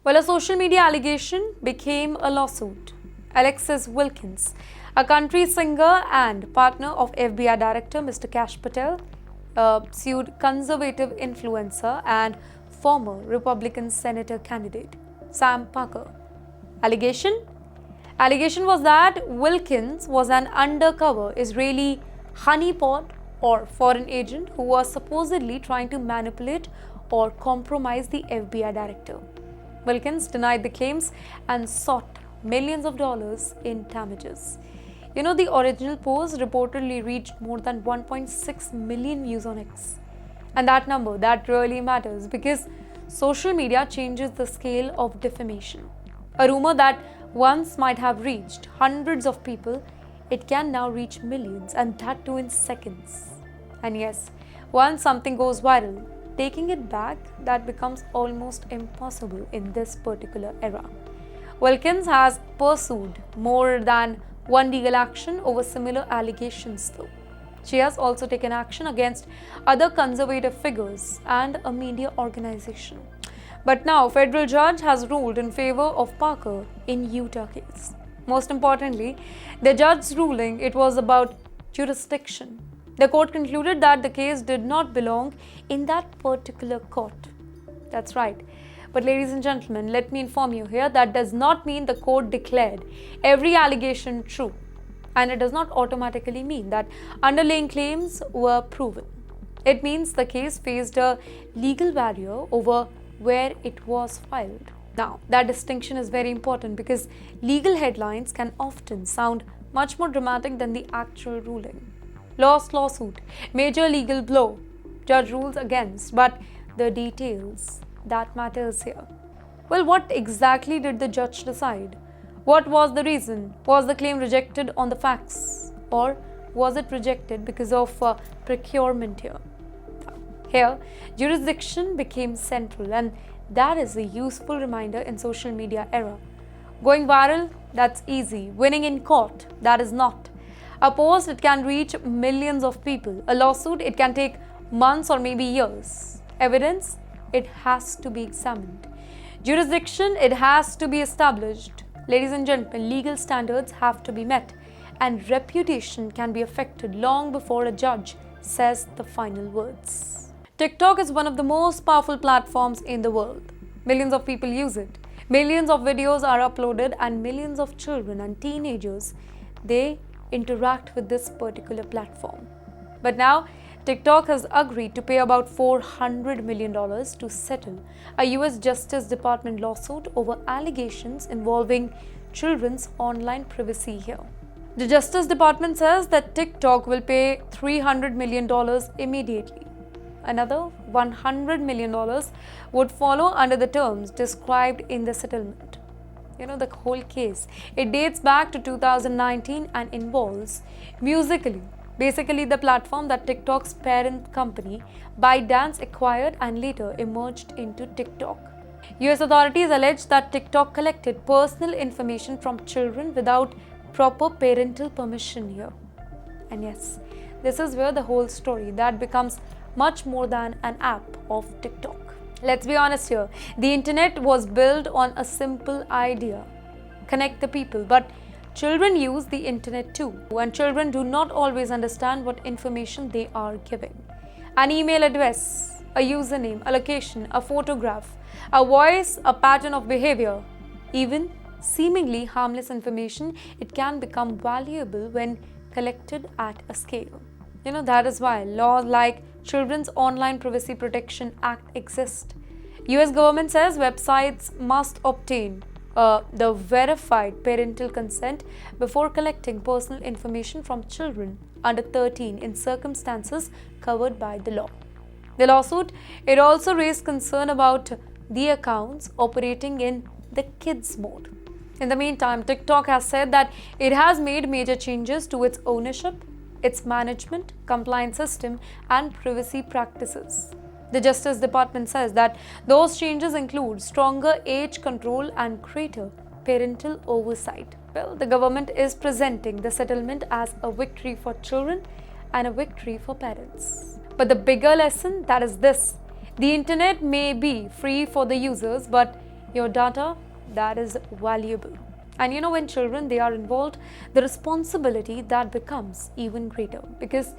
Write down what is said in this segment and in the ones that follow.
Well, a social media allegation became a lawsuit. Alexis Wilkins, a country singer and partner of FBI Director Mr. Kash Patel, sued conservative influencer and former Republican Senator candidate Sam Parker. Allegation? Allegation was that Wilkins was an undercover Israeli honeypot or foreign agent who was supposedly trying to manipulate or compromise the FBI director. Wilkins denied the claims and sought millions of dollars in damages. The original post reportedly reached more than 1.6 million views on X. And that number, that really matters because social media changes the scale of defamation. A rumor that once might have reached hundreds of people, it can now reach millions, and that too in seconds. And yes, once something goes viral, taking it back, that becomes almost impossible in this particular era. Wilkins has pursued more than one legal action over similar allegations though. She has also taken action against other conservative figures and a media organization. But now, federal judge has ruled in favor of Parker in Utah case. Most importantly, the judge's ruling, it was about jurisdiction. The court concluded that the case did not belong in that particular court. That's right. But ladies and gentlemen, let me inform you here that does not mean the court declared every allegation true. And it does not automatically mean that underlying claims were proven. It means the case faced a legal barrier over where it was filed. Now, that distinction is very important because legal headlines can often sound much more dramatic than the actual ruling. Lost lawsuit, major legal blow, judge rules against, but the details, that matters here. Well, what exactly did the judge decide? What was the reason? Was the claim rejected on the facts? Or was it rejected because of procurement here? Here, jurisdiction became central, and that is a useful reminder in social media era. Going viral, that's easy. Winning in court, that is not. A post, it can reach millions of people. A lawsuit, it can take months or maybe years. Evidence, it has to be examined. Jurisdiction, it has to be established. Ladies and gentlemen, legal standards have to be met, and reputation can be affected long before a judge says the final words. TikTok is one of the most powerful platforms in the world. Millions of people use it. Millions of videos are uploaded, and millions of children and teenagers, they interact with this particular platform. But now, TikTok has agreed to pay about $400 million to settle a US Justice Department lawsuit over allegations involving children's online privacy here. The Justice Department says that TikTok will pay $300 million immediately. Another $100 million would follow under the terms described in the settlement. The whole case, it dates back to 2019 and involves Musical.ly, basically the platform that TikTok's parent company ByteDance acquired and later emerged into TikTok. US authorities allege that TikTok collected personal information from children without proper parental permission here. And yes, this is where the whole story that becomes much more than an app of TikTok. Let's be honest here, the internet was built on a simple idea: connect the people, but children use the internet too, and children do not always understand what information they are giving. An email address, a username, a location, a photograph, a voice, a pattern of behavior, even seemingly harmless information, it can become valuable when collected at a scale. That is why laws like Children's Online Privacy Protection Act exist. US government says websites must obtain the verified parental consent before collecting personal information from children under 13 in circumstances covered by the law. The lawsuit, it also raised concern about the accounts operating in the kids mode. In the meantime, TikTok has said that it has made major changes to its ownership, its management, compliance system, and privacy practices. The Justice Department says that those changes include stronger age control and greater parental oversight. Well, the government is presenting the settlement as a victory for children and a victory for parents. But the bigger lesson, that is this: the internet may be free for the users, but Your data, that is valuable. And when children they are involved, the responsibility that becomes even greater, because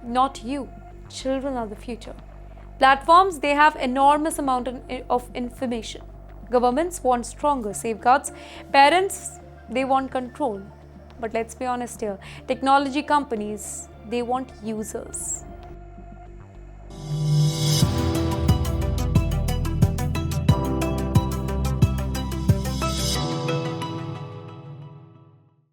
not you, children are the future. Platforms they have enormous amount of information. Governments want stronger safeguards. Parents they want control. But let's be honest here, technology companies they want users.